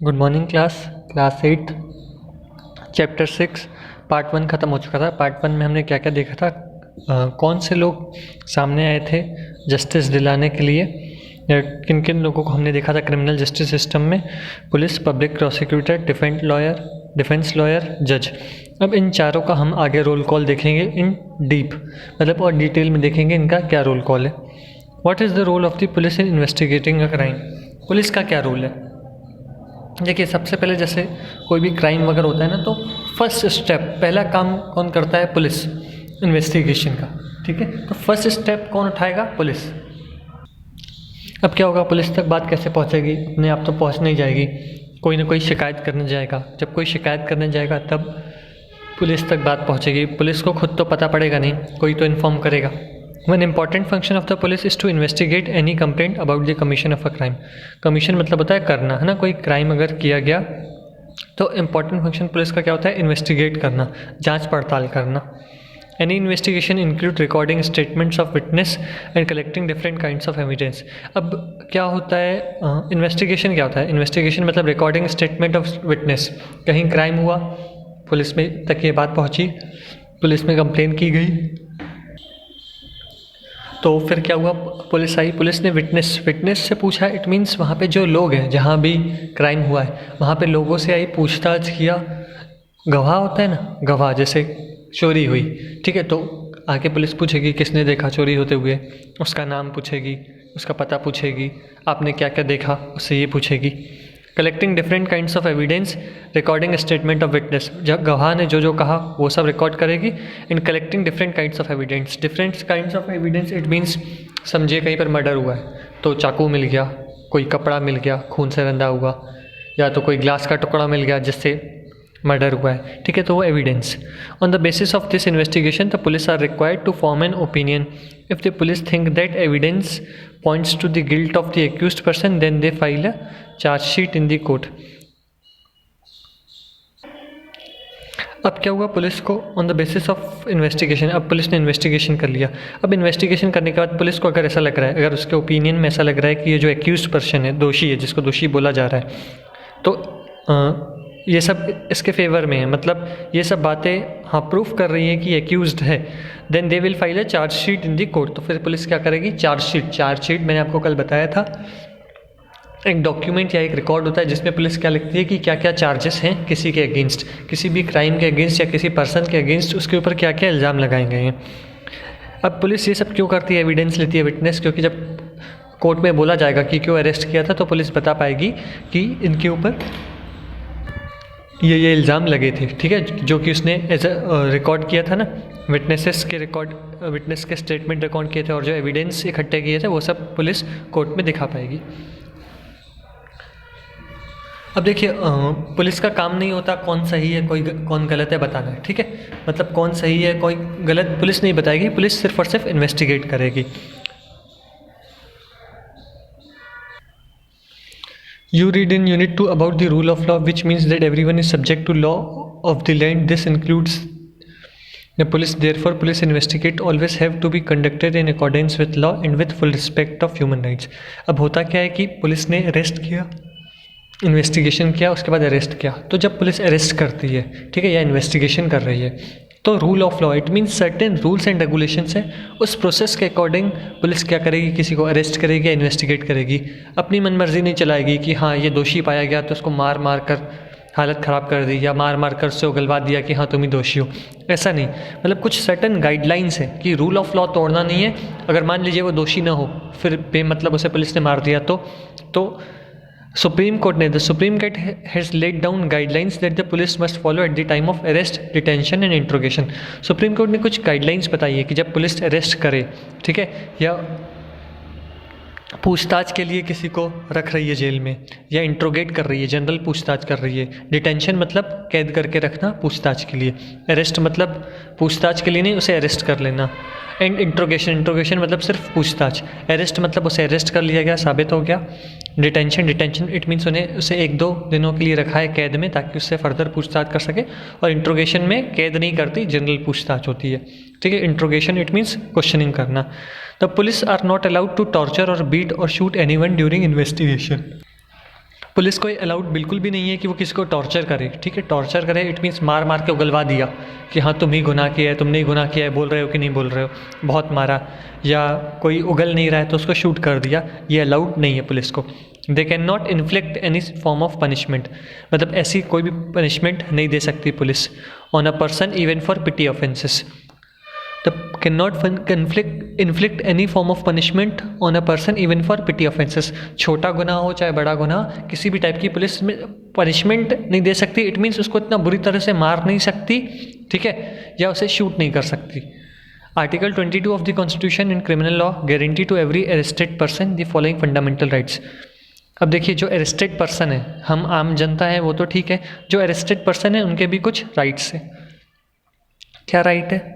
Good morning class 8 chapter 6 part 1 ख़त्म हो चुका था। पार्ट 1 में हमने क्या क्या देखा था, कौन से लोग सामने आए थे जस्टिस दिलाने के लिए, या किन किन लोगों को हमने देखा था क्रिमिनल जस्टिस सिस्टम में, police, public prosecutor, defence lawyer, जज। अब इन चारों का हम आगे रोल कॉल देखेंगे इन डीप, मतलब और डिटेल में देखेंगे इनका क्या रोल कॉल है। What is the role of the police in investigating a crime? Police का क्या रोल है? देखिए, सबसे पहले जैसे कोई भी क्राइम वगैरह होता है ना, तो फर्स्ट स्टेप, पहला काम कौन करता है? पुलिस, इन्वेस्टिगेशन का। ठीक है, तो फर्स्ट स्टेप कौन उठाएगा? पुलिस। अब क्या होगा, पुलिस तक बात कैसे पहुंचेगी? अपने आप तो पहुंच नहीं जाएगी, कोई ना कोई शिकायत करने जाएगा। जब कोई शिकायत करने जाएगा तब पुलिस तक बात पहुंचेगी। पुलिस को खुद तो पता पड़ेगा नहीं, कोई तो इन्फॉर्म करेगा। One important function of the police is to investigate any complaint about the commission of a crime. Commission मतलब होता है करना, है ना। कोई क्राइम अगर किया गया तो इम्पॉर्टेंट फंक्शन पुलिस का क्या होता है? इन्वेस्टिगेट करना, जांच पड़ताल करना। Any investigation include recording statements of witness and collecting different kinds of evidence. अब क्या होता है इन्वेस्टिगेशन? क्या होता है इन्वेस्टिगेशन? मतलब रिकॉर्डिंग स्टेटमेंट ऑफ विटनेस। कहीं क्राइम हुआ, पुलिस में तक ये बात पहुंची, पुलिस में कंप्लेन की गई, तो फिर क्या हुआ, पुलिस आई, पुलिस ने विटनेस से पूछा। इट मीन्स वहाँ पे जो लोग हैं, जहाँ भी क्राइम हुआ है वहाँ पे लोगों से आई, पूछताछ किया। गवाह होता है ना, गवाह, जैसे चोरी हुई, ठीक है, तो आगे पुलिस पूछेगी किसने देखा चोरी होते हुए, उसका नाम पूछेगी, उसका पता पूछेगी, आपने क्या क्या देखा, उससे ये पूछेगी। Collecting different kinds of evidence, recording statement of witness, जब गवाह ने जो जो कहा वो सब रिकॉर्ड करेगी। In collecting different kinds of evidence, different kinds of evidence it means, समझिए कहीं पर मर्डर हुआ है तो चाकू मिल गया, कोई कपड़ा मिल गया खून से रंधा हुआ, या तो कोई ग्लास का टुकड़ा मिल गया जिससे मर्डर हुआ है, ठीक है, तो वो evidence. On the basis of this investigation the police are required to form an opinion. If the police think that evidence points to the guilt of the accused person, then they file a charge sheet in the court. अब क्या हुआ, police को on the basis of investigation, अब police ने investigation कर लिया। अब investigation करने के बाद पुलिस को अगर ऐसा लग रहा है, अगर उसके ओपिनियन में ऐसा लग रहा है कि ये जो एक्यूज्ड पर्सन है, दोषी है, जिसको दोषी बोला जा रहा है, तो ये सब इसके फेवर में है, मतलब ये सब बातें हाँ प्रूफ कर रही हैं कि एक्यूज्ड है, then they will file a charge sheet in the court. तो फिर पुलिस क्या करेगी? चार्ज शीट मैंने आपको कल बताया था, एक डॉक्यूमेंट या एक रिकॉर्ड होता है जिसमें पुलिस क्या लिखती है कि क्या क्या चार्जेस हैं किसी के अगेंस्ट, किसी भी क्राइम के अगेंस्ट या किसी पर्सन के अगेंस्ट, उसके ऊपर क्या क्या इल्ज़ाम लगाए गए हैं। अब पुलिस ये सब क्यों करती है? एविडेंस लेती है, विटनेस, क्योंकि जब कोर्ट में बोला जाएगा कि क्यों अरेस्ट किया था, तो पुलिस बता पाएगी कि इनके ऊपर ये इल्ज़ाम लगे थे, ठीक है, जो कि उसने एज रिकॉर्ड किया था ना, विटनेस के स्टेटमेंट रिकॉर्ड किए थे, और जो एविडेंस इकट्ठे किए थे वो सब पुलिस कोर्ट में दिखा पाएगी। अब देखिए, पुलिस का काम नहीं होता कौन सही है कौन गलत है बताना है, ठीक है, मतलब कौन सही है कोई गलत पुलिस नहीं बताएगी, पुलिस सिर्फ और सिर्फ इन्वेस्टिगेट करेगी। You read in Unit 2 about the rule of law, which means that everyone is subject to law of the land. This includes the police. Therefore, police investigate always have to be conducted in accordance with law and with full respect of human rights. अब होता क्या है कि police ने arrest किया, investigation किया, उसके बाद अरेस्ट किया। तो जब पुलिस अरेस्ट करती है, ठीक है, या इन्वेस्टिगेशन कर रही है, तो rule of law it means certain rules and regulations है, उस प्रोसेस के अकॉर्डिंग पुलिस क्या करेगी? किसी को अरेस्ट करेगी या इन्वेस्टिगेट करेगी। अपनी मनमर्जी नहीं चलाएगी कि हाँ ये दोषी पाया गया तो उसको मार मार कर हालत ख़राब कर दी, या मार मार कर उससे उगलवा दिया कि हाँ तुम ही दोषी हो, ऐसा नहीं। मतलब कुछ सर्टेन गाइडलाइंस है कि रूल ऑफ लॉ तोड़ना नहीं है। अगर मान लीजिए वो दोषी ना हो, फिर बेमतलब उसे पुलिस ने मार दिया, तो सुप्रीम कोर्ट ने, the supreme court has laid down guidelines that the police must follow at the time of arrest, detention and interrogation. Supreme court ने कुछ गाइडलाइंस बताई है कि जब पुलिस अरेस्ट करे, ठीक है, या पूछताछ के लिए किसी को रख रही है जेल में, या इंट्रोगेट कर रही है, जनरल पूछताछ कर रही है। डिटेंशन मतलब कैद करके रखना पूछताछ के लिए, अरेस्ट मतलब पूछताछ के लिए नहीं, उसे अरेस्ट कर लेना। एंड इंट्रोगेशन मतलब सिर्फ पूछताछ। अरेस्ट मतलब उसे अरेस्ट कर लिया गया, साबित हो गया। डिटेंशन इट मीन्स उसे 1-2 दिनों के लिए रखा है कैद में ताकि उससे फर्दर पूछताछ कर सके। और इंट्रोगेशन में कैद नहीं करती, जनरल पूछताछ होती है, ठीक है। इंट्रोगेशन इट मीन्स क्वेश्चनिंग करना। The police are not allowed to torture और बीट और shoot anyone during investigation. Police को अलाउड बिल्कुल भी नहीं है कि वो किसी को टॉर्चर करे, ठीक है। टॉर्चर करे इट मीन्स मार मार के उगलवा दिया कि हाँ तुम ही गुनाह किया है, तुमने ही गुनाह किया है, बोल रहे हो कि नहीं बोल रहे हो, बहुत मारा, या कोई उगल नहीं रहा है तो उसको शूट कर दिया, ये अलाउड नहीं है पुलिस को। They can not inflict any form of punishment, मतलब ऐसी कोई भी पनिशमेंट नहीं दे सकती police on a person even for petty offences. Can not inflict any form of punishment on a person even for petty offences. छोटा गुनाह हो चाहे बड़ा गुनाह, किसी भी टाइप की पुलिस में पनिशमेंट नहीं दे सकती। इट मीन्स उसको इतना बुरी तरह से मार नहीं सकती, ठीक है, या उसे शूट नहीं कर सकती। Article 22 of the constitution in criminal law guarantee to every arrested person the following fundamental rights. अब देखिए, जो अरेस्टेड पर्सन है, हम आम जनता है वो तो ठीक है, जो अरेस्टेड पर्सन है उनके भी कुछ राइट्स हैं। क्या राइट है?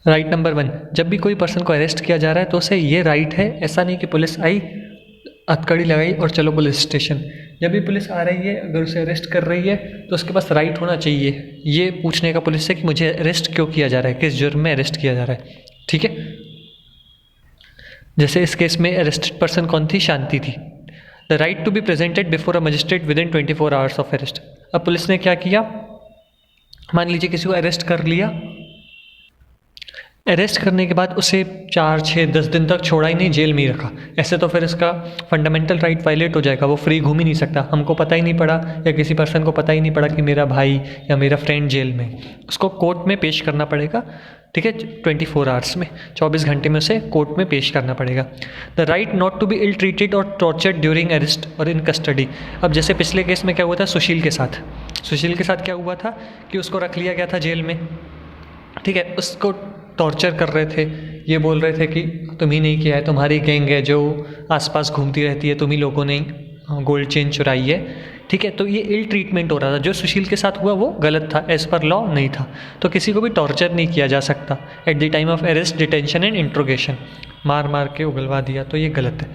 राइट नंबर 1, जब भी कोई पर्सन को अरेस्ट किया जा रहा है तो उसे ये राइट है, ऐसा नहीं कि पुलिस आई, हथकड़ी लगाई और चलो पुलिस स्टेशन। जब भी पुलिस आ रही है, अगर उसे अरेस्ट कर रही है तो उसके पास राइट होना चाहिए ये पूछने का पुलिस से कि मुझे अरेस्ट क्यों किया जा रहा है, किस जुर्म में अरेस्ट किया जा रहा है, ठीक है। जैसे इस केस में अरेस्टेड पर्सन कौन थी? शांति थी। The right to be presented before a magistrate within 24 hours of arrest. अब पुलिस ने क्या किया, मान लीजिए किसी को अरेस्ट कर लिया, अरेस्ट करने के बाद उसे 4, 6, 10 दिन तक छोड़ा ही नहीं, जेल में ही रखा, ऐसे तो फिर इसका फंडामेंटल राइट वायलेट हो जाएगा, वो फ्री घूम ही नहीं सकता। हमको पता ही नहीं पड़ा या किसी पर्सन को पता ही नहीं पड़ा कि मेरा भाई या मेरा फ्रेंड जेल में, उसको कोर्ट में पेश करना पड़ेगा, ठीक है, 24 आवर्स में, 24 घंटे में उसे कोर्ट में पेश करना पड़ेगा। The right not to be ill treated और टॉर्चर्ड ड्यूरिंग अरेस्ट और इन कस्टडी। अब जैसे पिछले केस में क्या हुआ था सुशील के साथ, सुशील के साथ क्या हुआ था कि उसको रख लिया गया था जेल में, ठीक है, उसको टॉर्चर कर रहे थे, ये बोल रहे थे कि तुम ही नहीं किया है, तुम्हारी गैंग है जो आसपास घूमती रहती है, तुम ही लोगों ने गोल्ड चेन चुराई है, ठीक है। तो ये इल ट्रीटमेंट हो रहा था, जो सुशील के साथ हुआ वो गलत था, एज पर लॉ नहीं था। तो किसी को भी टॉर्चर नहीं किया जा सकता at the time of arrest, detention and interrogation. मार मार के उगलवा दिया तो ये गलत है।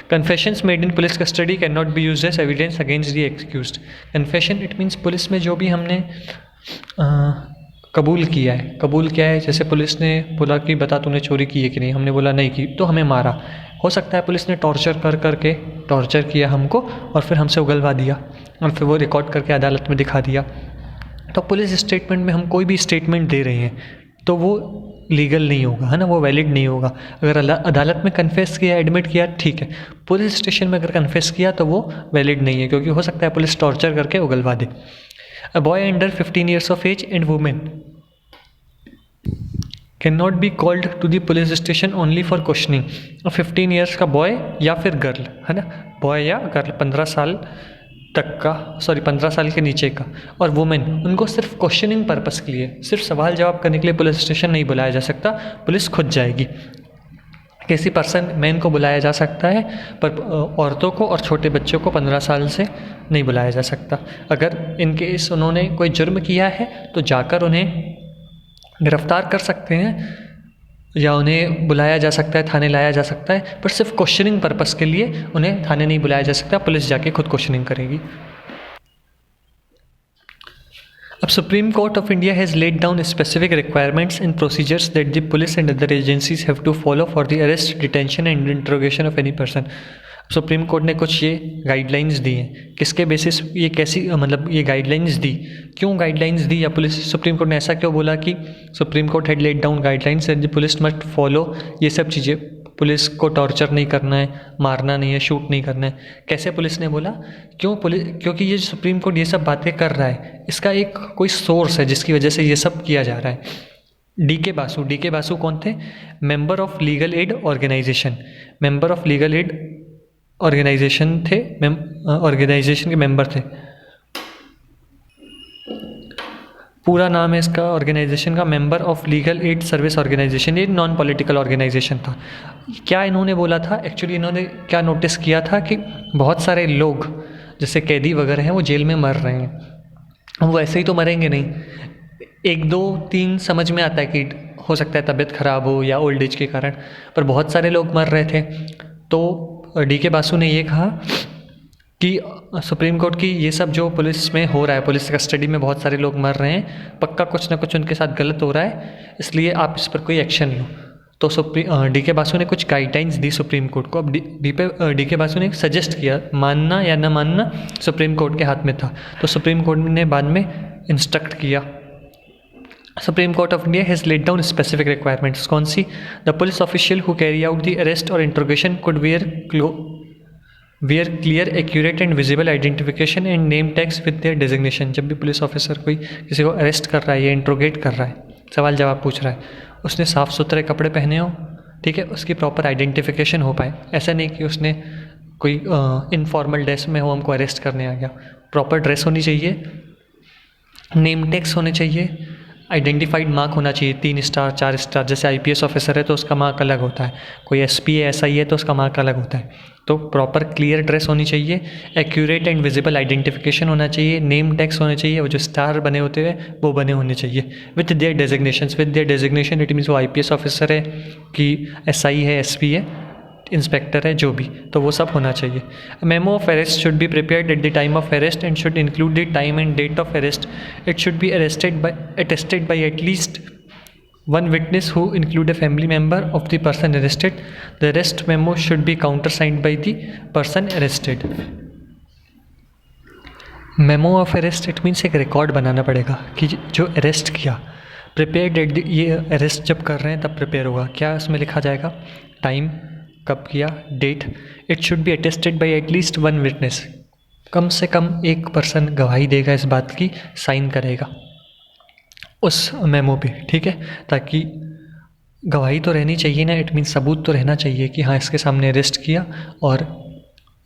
Confessions made in police custody can not be used as evidence against the accused. Confession it means police में जो भी हमने कबूल किया है, जैसे पुलिस ने बोला कि बता तूने चोरी की है कि नहीं, हमने बोला नहीं की, तो हमें मारा। हो सकता है पुलिस ने टॉर्चर करके टॉर्चर किया हमको और फिर हमसे उगलवा दिया और फिर वो रिकॉर्ड करके अदालत में दिखा दिया। तो पुलिस स्टेटमेंट में हम कोई भी स्टेटमेंट दे रहे हैं तो वो लीगल नहीं होगा, है ना, वो वैलिड नहीं होगा। अगर अदालत में कन्फेस किया, एडमिट किया, ठीक है। पुलिस स्टेशन में अगर कन्फेस किया तो वो वैलिड नहीं है, क्योंकि हो सकता है पुलिस टॉर्चर करके उगलवा दे। A boy under 15 years of age and women cannot be called to the police station only for questioning। 15 years का बॉय या फिर गर्ल, है ना, बॉय या गर्ल 15 साल तक का, 15 साल के नीचे का, और वुमेन, उनको सिर्फ क्वेश्चनिंग पर्पस के लिए, सिर्फ सवाल जवाब करने के लिए पुलिस स्टेशन नहीं बुलाया जा सकता, पुलिस खुद जाएगी। किसी पर्सन मैन को बुलाया जा सकता है, पर औरतों को और छोटे बच्चों को 15 साल से नहीं बुलाया जा सकता। अगर इनके इस उन्होंने कोई जुर्म किया है तो जाकर उन्हें गिरफ्तार कर सकते हैं या उन्हें बुलाया जा सकता है, थाने लाया जा सकता है, पर सिर्फ क्वेश्चनिंग पर्पस के लिए उन्हें थाने नहीं बुलाया जा सकता, पुलिस जाके खुद क्वेश्चनिंग करेगी। अब supreme Court of India has laid down specific requirements and procedures that the police and other agencies have to follow for the arrest, detention and interrogation of any person। Supreme court ने कुछ ये guidelines दी हैं, किसके basis ये कैसी, मतलब ये guidelines दी, क्यों गाइडलाइंस दी, या पुलिस, सुप्रीम कोर्ट ने ऐसा क्यों बोला कि supreme court had laid down guidelines and the police must follow ये सब चीज़ें। पुलिस को टॉर्चर नहीं करना है, मारना नहीं है, शूट नहीं करना है। कैसे पुलिस ने बोला, क्यों पुलिस, क्योंकि ये सुप्रीम कोर्ट ये सब बातें कर रहा है, इसका एक कोई सोर्स है जिसकी वजह से ये सब किया जा रहा है। डी के बासु कौन थे? Member of legal aid organisation, member of legal aid organisation थे, ऑर्गेनाइजेशन के मेंबर थे। पूरा नाम है इसका ऑर्गेनाइजेशन का, member of legal aid service organisation. ये नॉन पॉलिटिकल ऑर्गेनाइजेशन था। क्या इन्होंने बोला था, एक्चुअली इन्होंने क्या नोटिस किया था कि बहुत सारे लोग जैसे कैदी वगैरह हैं वो जेल में मर रहे हैं, वो ऐसे ही तो मरेंगे नहीं, 1, 2, 3 समझ में आता है कि हो सकता है तबीयत ख़राब हो या ओल्ड एज के कारण, पर बहुत सारे लोग मर रहे थे। तो डी के बासु ने ये कहा कि सुप्रीम कोर्ट की ये सब जो पुलिस में हो रहा है, पुलिस कस्टडी में बहुत सारे लोग मर रहे हैं, पक्का कुछ ना कुछ उनके साथ गलत हो रहा है, इसलिए आप इस पर कोई एक्शन लो। तो डी के बासु ने कुछ गाइडलाइंस दी सुप्रीम कोर्ट को। अब डी के बासु ने सजेस्ट किया, मानना या न मानना सुप्रीम कोर्ट के हाथ में था। तो सुप्रीम कोर्ट ने बाद में इंस्ट्रक्ट किया। Supreme Court of India has laid down specific requirements. कौन सी? The police official who carry out the arrest or interrogation could wear clear, accurate and visible identification and name tags with their designation. जब भी police officer कोई किसी को arrest कर रहा है या इंट्रोगेट कर रहा है, सवाल जवाब पूछ रहा है, उसने साफ़ सुथरे कपड़े पहने हो, ठीक है, उसकी प्रॉपर आइडेंटिफिकेशन हो पाए। ऐसा नहीं कि उसने कोई इनफॉर्मल ड्रेस में हो, हमको अरेस्ट करने आ गया। प्रॉपर ड्रेस होनी चाहिए, नेम टैग्स होने चाहिए, आइडेंटिफाइड मार्क होना चाहिए, 3 स्टार 4 स्टार। जैसे IPS ऑफिसर है तो उसका मार्क अलग होता है, कोई SP है SI है तो उसका मार्क अलग होता है। तो प्रॉपर क्लियर ड्रेस होनी चाहिए, एक्यूरेट एंड विजिबल आइडेंटिफिकेशन होना चाहिए, नेम टैग्स होने चाहिए, वो जो स्टार बने होते हैं वो बने होने चाहिए, with their designations. With their designation it means वो IPS ऑफिसर है कि SI है, SP है, इंस्पेक्टर है, जो भी, तो वो सब होना चाहिए। Memo of arrest should be prepared at the time of arrest and should include the time and date of arrest. It should be attested by at least one witness who include a family member of the person arrested. The arrest memo should be countersigned by the person arrested. Memo of arrest it means एक record बनाना पड़ेगा कि जो arrest किया, prepared eight ये arrest जब कर रहे हैं तब प्रिपेयर होगा। क्या उसमें लिखा जाएगा? टाइम, कब किया, date. It should be attested by at least 1 witness. कम से कम एक पर्सन गवाही देगा इस बात की, साइन करेगा उस मेमो पे, ठीक है, ताकि गवाही तो रहनी चाहिए ना, इट मीन्स सबूत तो रहना चाहिए कि हाँ इसके सामने अरेस्ट किया और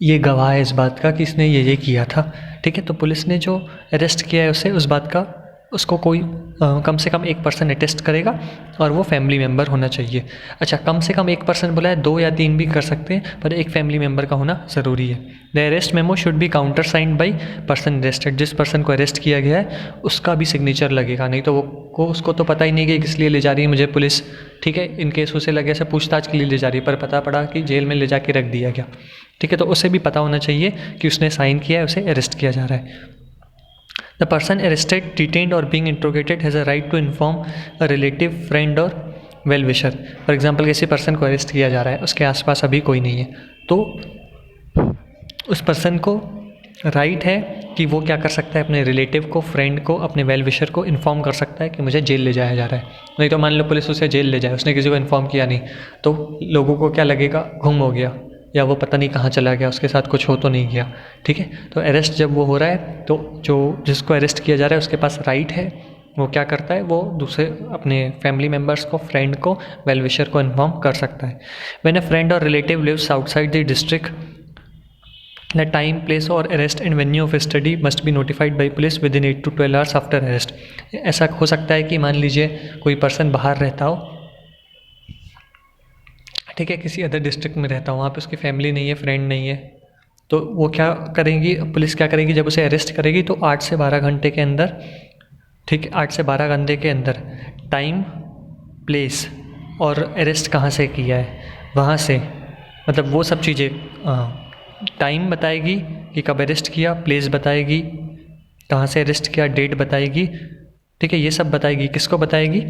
ये गवाह है इस बात का कि इसने ये किया था, ठीक है। तो पुलिस ने जो अरेस्ट किया है उसे उस बात का उसको कोई कम से कम एक पर्सन अटेस्ट करेगा और वो फैमिली मेम्बर होना चाहिए। अच्छा, कम से कम एक पर्सन बोला है, 2 या 3 भी कर सकते हैं, पर एक फैमिली मेम्बर का होना ज़रूरी है। The arrest memo should be counter signed by person arrested. जिस पर्सन को अरेस्ट किया गया है उसका भी सिग्नेचर लगेगा, नहीं तो उसको तो पता ही नहीं कि किस लिए ले जा रही है मुझे पुलिस, ठीक है। इन केस उसे लगे से पूछताछ के लिए ले जा रही है, पर पता पड़ा कि जेल में ले जा के रख दिया गया, ठीक है। तो उसे भी पता होना चाहिए कि उसने साइन किया है, उसे अरेस्ट किया जा रहा है। The person arrested, detained or being interrogated has a right to inform a relative, friend or well-wisher. For example, किसी पर्सन को अरेस्ट किया जा रहा है, उसके आसपास अभी कोई नहीं है, तो उस पर्सन को राइट है कि वो क्या कर सकता है, अपने रिलेटिव को, फ्रेंड को, अपने वेल विशर को इन्फॉर्म कर सकता है कि मुझे जेल ले जाया जा रहा है। नहीं तो मान लो पुलिस उसे जेल ले जाए, उसने किसी को इन्फॉर्म किया नहीं, तो लोगों को क्या लगेगा, गुम हो गया या वो पता नहीं कहाँ चला गया, उसके साथ कुछ हो तो नहीं गया, ठीक है। तो अरेस्ट जब वो हो रहा है तो जो जिसको अरेस्ट किया जा रहा है उसके पास राइट है, वो क्या करता है, वो दूसरे अपने फैमिली मेम्बर्स को, फ्रेंड को, वेल विशर को इन्फॉर्म कर सकता है। When a friend or relative lives outside the district, the time, place or arrest and venue of study must be notified by police within 8 to 12 hours after arrest. ऐसा हो सकता है कि मान लीजिए कोई पर्सन बाहर रहता हो, ठीक है, किसी अदर डिस्ट्रिक्ट में रहता हो, वहाँ पे उसकी फैमिली नहीं है, फ्रेंड नहीं है, तो वो क्या करेंगी, पुलिस क्या करेगी, जब उसे अरेस्ट करेगी तो 8 से 12 घंटे के अंदर, ठीक है, 8 से 12 घंटे के अंदर टाइम, प्लेस और अरेस्ट कहाँ से किया है वहाँ से, मतलब वो सब चीज़ें, टाइम बताएगी कि कब अरेस्ट किया, प्लेस बताएगी कहाँ से अरेस्ट किया, डेट बताएगी, ठीक है, ये सब बताएगी। किसको बताएगी?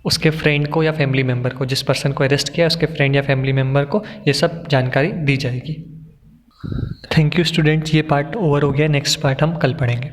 उसके फ्रेंड को या फैमिली मेम्बर को, जिस पर्सन को अरेस्ट किया उसके फ्रेंड या फैमिली मेम्बर को ये सब जानकारी दी जाएगी। थैंक यू स्टूडेंट्स, ये पार्ट ओवर हो गया, नेक्स्ट पार्ट हम कल पढ़ेंगे।